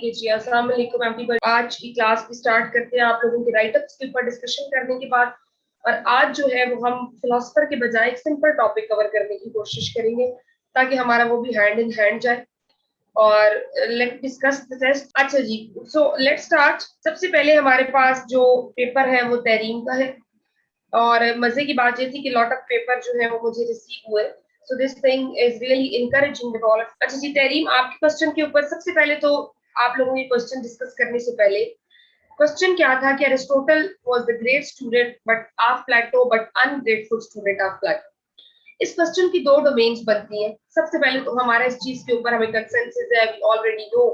Okay जी, अस्सलाम वालेकुम everyone. आज की क्लास की स्टार्ट करते हैं आप लोगों के राइट अप्स के ऊपर डिस्कशन करने के बाद। और आज जो है वो हम फिलोसफर के बजाय एक सिंपल टॉपिक कवर करने की कोशिश करेंगे ताकि हमारा वो भी हैंड इन हैंड जाए। और लेट डिस्कस द टेस्ट। अच्छा जी, सो लेट स्टार्ट। सबसे पहले हमारे पास जो पेपर है वो तहरीम का है, और मजे की बात ये थी कि लॉट ऑफ पेपर जो है वो मुझे रिसीव हुए। So this thing is really encouraging all. अच्छा जी तहरीम, आपके क्वेश्चन के ऊपर सबसे पहले तो आप लोगों ये क्वेश्चन डिस्कस करने से पहले क्वेश्चन क्या था कि Aristotle was the great student but of Plato but ungrateful student of Plato. इस क्वेश्चन की दो डोमेन्स बनती हैं। सबसे पहले तो हमारा इस चीज के ऊपर हमें कंसेंसस है, वी ऑलरेडी नो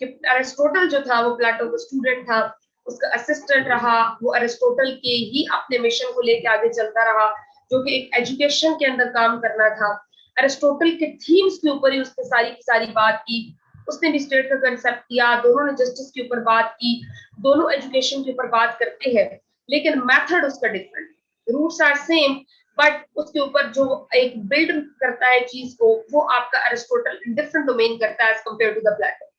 कि अरिस्टोटल जो था वो प्लेटो का स्टूडेंट था, उसका असिस्टेंट रहा, वो अरिस्टोटल के ही अपने मिशन को लेके आगे चलता रहा जो कि एक एजुकेशन के अंदर काम करना था। अरिस्टोटल के थीम्स के ऊपर ही उसने सारी की सारी बात की। उसने भी स्टेट का कंसेप्ट किया, दोनों ने जस्टिस के ऊपर बात की, दोनों एजुकेशन के ऊपर बात करते हैं, लेकिन मेथड उसका different, roots are same, but उसके ऊपर जो एक बिल्ड करता है चीज को वो आपका अरिस्टोटल डिफरेंट डोमेन करता है as compare to the Plato.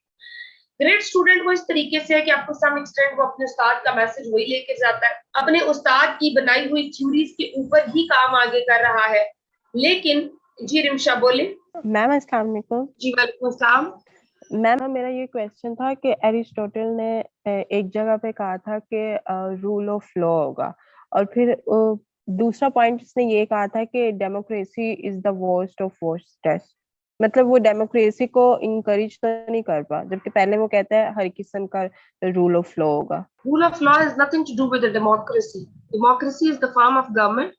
Great student वो इस तरीके से है कि आपको सम एक्सटेंट वो अपने उस्ताद का मैसेज वही लेके जाता है, अपने उस्ताद की बनाई हुई थ्योरीज के ऊपर ही काम आगे कर रहा है। लेकिन जी रिमशा बोले। मैम अस्सलाम वालेकुम। जी वालेकुम अस्सलाम। मैम मेरा ये क्वेश्चन था कि एरिस्टोटल ने एक जगह पे कहा था कि रूल ऑफ लॉ होगा, और फिर दूसरा पॉइंट उसने ये कहा था कि democracy is the worst of worst test. मतलब वो डेमोक्रेसी को इनकरेज तो नहीं कर पा, जबकि पहले वो कहता है हर किस्म का रूल ऑफ लॉ होगा। Rule of law is nothing to do with democracy. Democracy is the form of government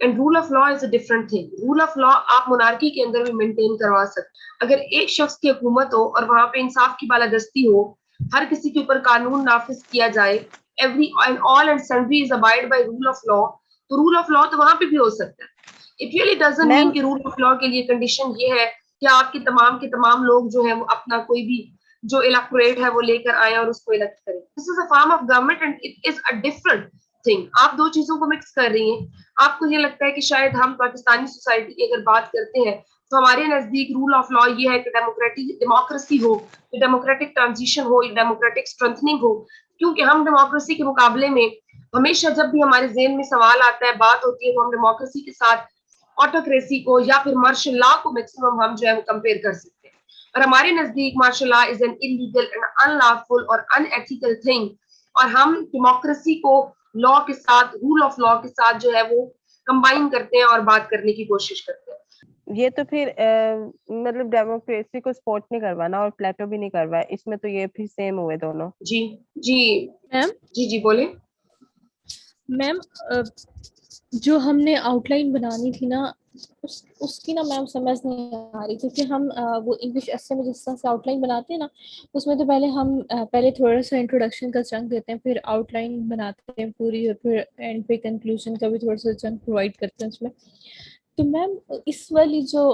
and rule of law is a different thing. Rule of law आप मोनार्की के अंदर भी मेंटेन करवा सकते। अगर एक शख्स की हुकूमत हो और वहां पे इंसाफ की बालादस्ती हो, हर किसी के ऊपर कानून नाफिज किया जाए, every and all and sundry is abide by rule of law, तो रूल ऑफ लॉ तो वहां पे भी हो सकता है। इट रियली डजंट मीन कि रूल ऑफ लॉ के लिए कंडीशन ये है कि आपके के तमाम लोग जो है वो अपना कोई भी जो इलेक्टोरेट है वो लेकर आए और उसको इलेक्ट करें। This is a form of government and it is a different thing. आप दो चीजों को मिक्स कर रही हैं। आपको ये लगता है कि शायद हम पाकिस्तानी सोसाइटी की अगर बात करते हैं तो हमारे नजदीक रूल ऑफ लॉ ये है कि डेमोक्रेसी हो, डेमोक्रेटिक ट्रांजिशन हो, डेमोक्रेटिक स्ट्रेंथनिंग हो। क्योंकि हम डेमोक्रेसी के मुकाबले में हमेशा जब भी हमारे ज़हन में सवाल आता है, बात होती है, तो हम डेमोक्रेसी के साथ ऑटोक्रेसी को या फिर मार्शल लॉ को मैक्सिमम हम जो है वो कंपेयर कर सकते हैं। और हमारे नजदीक martial law is an illegal and unlawful और अनएथिकल थिंग, और हम डेमोक्रेसी को लॉ के साथ, रूल ऑफ लॉ के साथ जो है वो कंबाइन करते हैं और बात करने की कोशिश करते हैं। ये तो फिर मतलब डेमोक्रेसी को सपोर्ट नहीं करवाना और प्लेटो भी नहीं करवाया, इसमें तो ये फिर सेम हुए दोनों। जी जी मैम। जी बोले मैम। जो हमने आउटलाइन बनानी थी ना, उसकी ना मैम समझ नहीं आ रही, क्योंकि हम वो इंग्लिश एसे में जिस तरह से आउटलाइन बनाते हैं ना, उसमें तो पहले हम पहले थोड़ा सा इंट्रोडक्शन का चंक देते हैं, फिर आउटलाइन बनाते हैं पूरी, और फिर एंड पे कंक्लूजन का भी थोड़ा सा चंक प्रोवाइड करते हैं उसमें। तो मैम इस वाली जो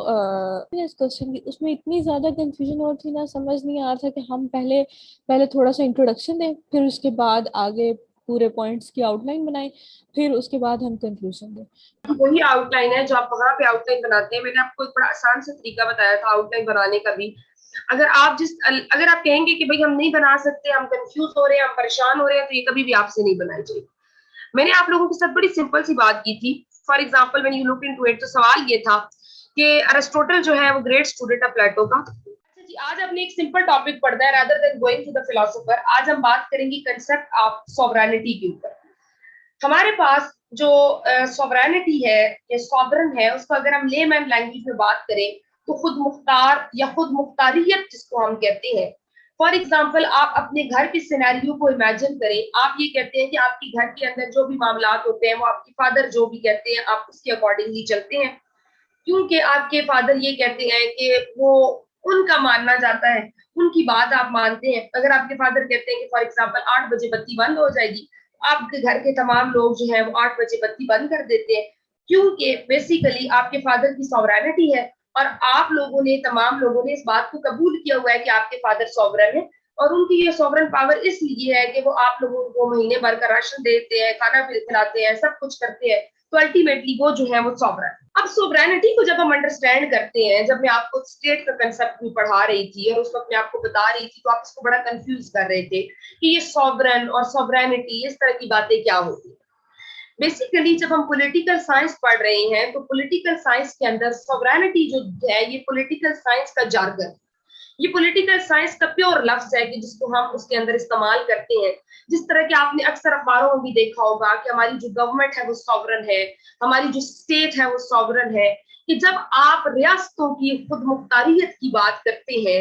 इस क्वेश्चन की, उसमें इतनी ज़्यादा कंफ्यूजन और थी ना, समझ नहीं आ रहा था कि हम पहले पहले थोड़ा सा इंट्रोडक्शन दें, फिर उसके बाद आगे पूरे पॉइंट्स की आउटलाइन बनाएं, फिर उसके बाद हम कंक्लूजन दें। वही आउटलाइन है जो आप वहां पे आउटलाइन बनाते हैं। मैंने आपको एक बड़ा आसान सा तरीका बताया था आउटलाइन बनाने का भी। अगर आप कहेंगे कि भाई हम नहीं बना सकते, हम कंफ्यूज हो रहे हैं, हम परेशान हो रहे हैं, तो ये कभी भी आपसे नहीं बनाई जाएगी। मैंने आप लोगों के साथ बड़ी सिंपल सी बात की थी। For example when you look into it, तो सवाल ये था कि अरिस्टोटल जो है वो ग्रेट स्टूडेंट है प्लेटो का। अच्छा जी, आज हमने एक सिंपल टॉपिक पढ़ना है rather than going to the philosopher. आज हम बात करेंगे कंसेप्ट ऑफ सॉवरेनिटी के ऊपर। हमारे पास जो सॉवरेनिटी है या सॉवरन है, उसको अगर हम लेमैन लैंग्वेज में बात करें तो खुद मुख्तार या खुद मुख्तारियत जिसको हम कहते हैं। फॉर एग्जाम्पल आप अपने घर के सिनेरियो को इमेजिन करें। आप ये कहते हैं कि आपके घर के अंदर जो भी मामलात होते हैं वो आपके फादर जो भी कहते हैं आप उसके अकॉर्डिंगली चलते हैं, क्योंकि आपके फादर ये कहते हैं कि वो उनका मानना जाता है, उनकी बात आप मानते हैं। अगर आपके फादर कहते हैं कि फॉर एग्जाम्पल 8 बजे बत्ती बंद हो जाएगी, आपके घर के तमाम लोग जो है वो 8 बजे बत्ती बंद कर देते हैं, क्योंकि बेसिकली आपके फादर की सॉवरेनिटी है और आप लोगों ने, तमाम लोगों ने इस बात को कबूल किया हुआ है कि आपके फादर सॉवरन है। और उनकी ये सॉवरन पावर इसलिए है कि वो आप लोगों को महीने भर का राशन देते हैं, खाना खिलाते हैं, सब कुछ करते हैं। तो अल्टीमेटली वो जो है वो सॉवरन। अब सोवरेनिटी को जब हम अंडरस्टैंड करते हैं, जब मैं आपको स्टेट का कंसेप्ट भी पढ़ा रही थी और उस वक्त मैं आपको बता रही थी, तो आप इसको बड़ा कंफ्यूज कर रहे थे कि ये सॉवरन और सोवरेनिटी इस तरह की बातें क्या होती है। बेसिकली जब हम पॉलिटिकल साइंस पढ़ रहे हैं तो पॉलिटिकल साइंस के अंदर सोवरेनिटी जो है ये पॉलिटिकल साइंस का जार्गन, ये पॉलिटिकल साइंस का प्योर लफ्ज है कि जिसको हम उसके अंदर इस्तेमाल करते हैं। जिस तरह के आपने अक्सर अखबारों में भी देखा होगा कि हमारी जो गवर्नमेंट है वो सॉवरन है, हमारी जो स्टेट है वो सॉवरन है, कि जब आप रियासतों की खुद मुख्तारियत की बात करते हैं,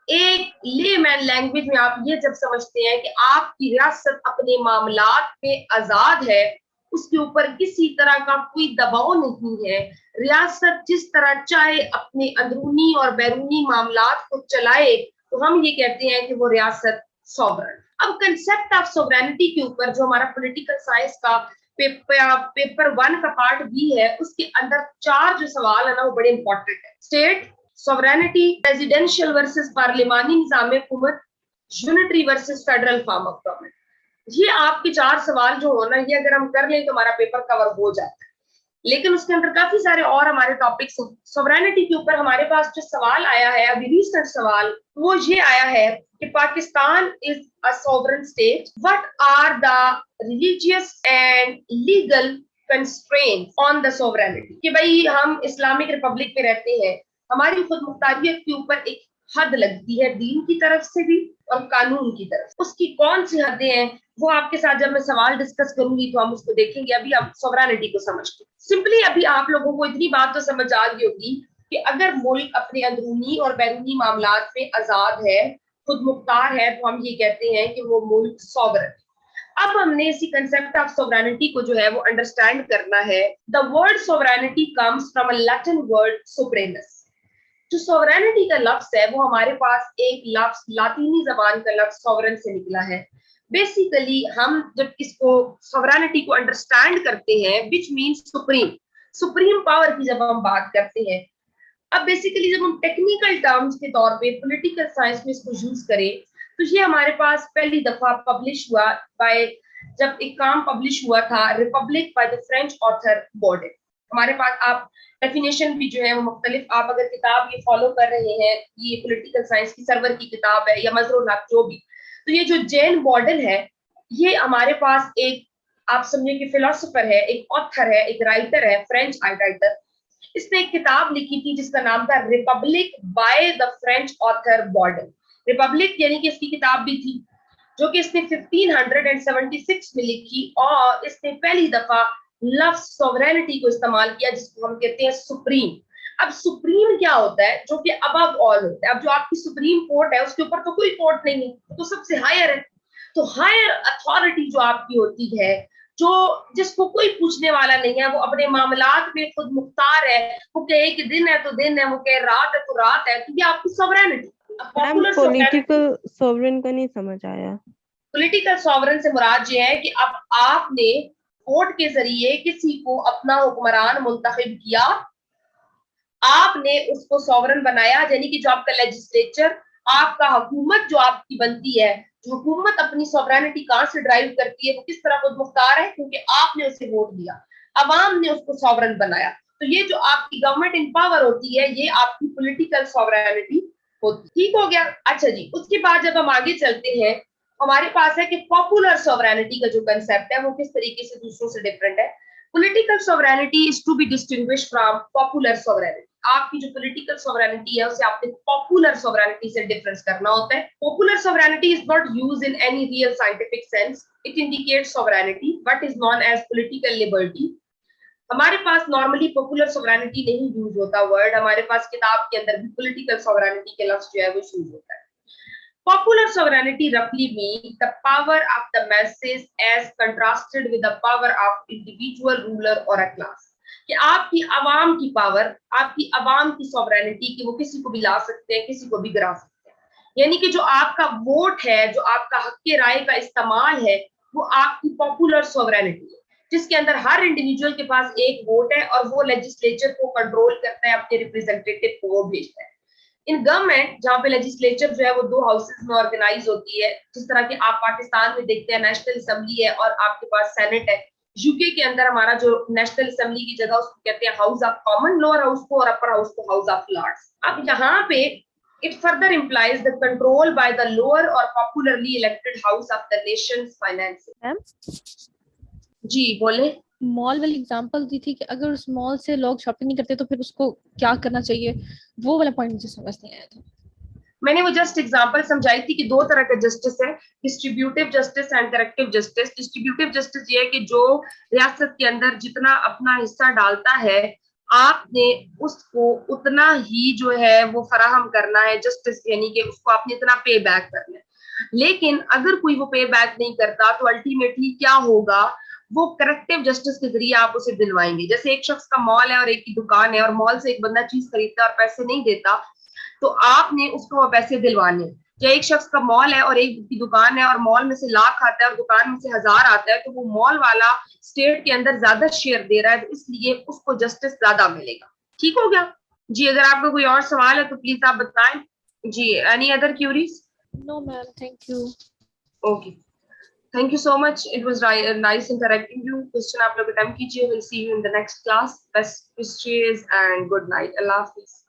एक लेमैन लैंग्वेज में आप ये जब समझते हैं कि आपकी रियासत अपने मामलात पे आजाद है, उसके ऊपर किसी तरह का कोई दबाव नहीं है, रियासत जिस तरह चाहे अपने अंदरूनी और बैरूनी मामलात को चलाए, तो हम ये कहते हैं कि वो रियासत सॉवरन। अब कंसेप्ट ऑफ सोवरेनिटी के ऊपर जो हमारा पॉलिटिकल साइंस का पेपर 1 का पार्ट भी है, उसके अंदर 4 जो सवाल है ना वो बड़े इंपॉर्टेंट है। स्टेट सोवरेनिटी, प्रेसिडेंशियल वर्सेस पार्लिमानी निज़ाम हुकूमत, unitary versus federal form of government. ये आपके 4 सवाल जो हो ना, ये अगर हम कर लें तो हमारा पेपर कवर हो जाता है। लेकिन उसके अंदर काफी सारे और हमारे टॉपिक्स हैं। सोवरेनिटी के ऊपर हमारे पास जो सवाल आया है अभी रिसेंट सवाल, वो ये आया है कि Pakistan is a sovereign state, what are the religious and legal constraints on the sovereignty. कि भाई हम इस्लामिक रिपब्लिक में रहते हैं, हमारी खुद मुख्तारियत के ऊपर एक हद लगती है दीन की तरफ से भी और कानून की तरफ, उसकी कौन सी हदें हैं वो आपके साथ जब मैं सवाल डिस्कस करूंगी तो हम उसको देखेंगे। अभी आप सोवरेनिटी को समझते हैं। सिंपली अभी आप लोगों को इतनी बात तो समझ आ गई होगी कि अगर मुल्क अपने अंदरूनी और बैरूनी मामलात में आजाद है, खुद मुख्तार है, तो हम ये कहते हैं कि वो मुल्क सॉवरन। अब हमने इसी कंसेप्ट ऑफ सोवरेनिटी को जो है वो अंडरस्टैंड करना है। The word sovereignty comes from a Latin word supremus. जो सोवरेनिटी का लफ्ज है वो हमारे पास एक लफ्ज लातीनी जबान का लफ्ज सोवरन से निकला है। बेसिकली हम जब इसको सोवरेनिटी को अंडरस्टैंड करते हैं, which means supreme, supreme power की जब हम बात करते हैं, अब बेसिकली जब हम टेक्निकल टर्म्स के तौर पे पॉलिटिकल साइंस में इसको यूज करें तो ये हमारे पास पहली दफा पब्लिश हुआ बाय, जब एक काम पब्लिश हुआ था republic by the French author बॉर्डे। हमारे पास आप डेफिनेशन भी जो है वो मुख्तलिफ, आप अगर किताब ये फॉलो कर रहे हैं, ये पॉलिटिकल साइंस की सरवर की किताब है या मजरूल हक जो भी, तो ये जो जेन बॉर्डन है ये हमारे पास एक, आप समझिए कि फिलोसोफर है, एक ऑथर है, एक राइटर है, फ्रेंच राइटर। इसने एक किताब लिखी थी जिसका नाम था republic by the French author Bodin. Republic यानी कि इसकी किताब भी थी जो कि इसने 1576 में लिखी, और इसने पहली दफा लफ्ज सोवरेनिटी को इस्तेमाल किया जिसको हम कहते हैं सुप्रीम। अब सुप्रीम क्या होता है? जो कि अबव ऑल होता है। अब जो आपकी सुप्रीम कोर्ट है उसके ऊपर तो कोई कोर्ट नहीं है, तो सबसे हायर है। तो हायर अथॉरिटी जो आपकी होती है, जो जिसको कोई पूछने वाला नहीं है, वो अपने मामलात में खुद मुख्तार है, वो कहे कि दिन है तो दिन है, वो कहे रात है तो रात है, तो ये आपकी सोवरेनिटी। पॉलिटिकल सोवरेन का नहीं समझ आया। पॉलिटिकल सोवरेन से मुराद ये है कि अब आपने कोर्ट के जरिए किसी को अपना हुक्मरान मुंतखब किया, आपने उसको सॉवरन बनाया, यानी कि जो आपका लेजिस्लेचर, आपका हुकूमत जो आपकी बनती है, जो हुकूमत अपनी सॉवरेनिटी कहाँ से ड्राइव करती है, वो किस तरह खुद मुख्तार है, क्योंकि आपने उसे वोट दिया, अवाम ने उसको सॉवरन बनाया। तो ये जो आपकी गवर्नमेंट इन पावर होती है, ये आपकी पॉलिटिकल सॉवरेनिटी होती। ठीक हो गया? अच्छा जी, उसके बाद जब हम आगे चलते हैं, हमारे पास है कि पॉपुलर सॉवरेनिटी का जो कंसेप्ट है वो किस तरीके से दूसरों से डिफरेंट है। Political sovereignty is to be distinguished from popular sovereignty. आपकी जो पॉलिटिकल सॉवरेनिटी है उसे आपने पॉपुलर सॉवरेनिटी से डिफरेंस करना होता है। Popular sovereignty is not used in any real scientific sense, it indicates sovereignty what is known as political liberty. हमारे पास नॉर्मली पॉपुलर सॉवरेनिटी नहीं यूज होता वर्ड, हमारे पास किताब के अंदर भी पॉलिटिकल सॉवरेनिटी के लफ्ज जो है वो यूज होता है। Popular sovereignty roughly means the power of the masses as contrasted with the power of individual ruler or a class। कि आपकी आवाम की पावर, आपकी आवाम की sovereignty कि वो किसी को भी ला सकते हैं, किसी को भी गिरा सकते हैं। यानी कि जो आपका वोट है, जो आपका हक के राय का इस्तेमाल है, वो आपकी पॉपुलर sovereignty है, जिसके अंदर हर इंडिविजुअल के पास एक वोट है और वो लेजिस्लेचर को कंट्रोल करता है, अपने रिप्रेजेंटेटिव को वो भेजता है। इन गवर्नमेंट जहाँ पे लेजिस्लेचर जो है वो 2 हाउसेस में ऑर्गेनाइज होती है, जिस तरह के आप पाकिस्तान में देखते हैं नेशनल असेंबली है और आपके पास सेनेट है, यूके के अंदर हमारा जो नेशनल असेंबली की जगह उसको कहते हैं house of common, lower house को और अपर हाउस को हाउस ऑफ लॉर्ड्स. अब यहाँ पे it further implies the control by the lower or popularly elected house of the nation's finances. Ma'am ji बोले. मॉल वाली एग्जांपल दी थी कि अगर उस मॉल से लोग शॉपिंग नहीं करते तो फिर उसको क्या करना चाहिए, वो वाला पॉइंट मुझे समझ नहीं आया था. मैंने वो जस्ट एग्जांपल समझाई थी कि दो तरह का जस्टिस है, distributive justice and corrective justice. Distributive justice ये है कि जो रियासत के अंदर जितना अपना हिस्सा डालता है आपने उसको उतना ही जो है वो फराहम करना है जस्टिस, यानी कि उसको आपने इतना पे बैक करना है. लेकिन अगर कोई वो पे बैक नहीं करता तो अल्टीमेटली क्या होगा, वो करेक्टिव जस्टिस के जरिए आप उसे दिलवाएंगे. जैसे एक शख्स का मॉल है और एक की दुकान है और मॉल से एक बंदा चीज खरीदता है और पैसे नहीं देता तो आपने उसको वो पैसे दिलवाने. या एक शख्स का मॉल है और एक की दुकान है और मॉल में से लाख आता है और दुकान में से 1000 आता है तो वो मॉल वाला स्टेट के अंदर ज्यादा शेयर दे रहा है तो इसलिए उसको जस्टिस ज्यादा मिलेगा. ठीक हो गया जी. अगर आपका कोई और सवाल है तो प्लीज आप बताएं जी. Any other queries? No ma'am, thank you. Okay, thank you so much. It was nice interacting you. Question आप लोग अटेम्प्ट कीजिए. Will see you in the next class. Best wishes and good night. अल्लाह हाफिज.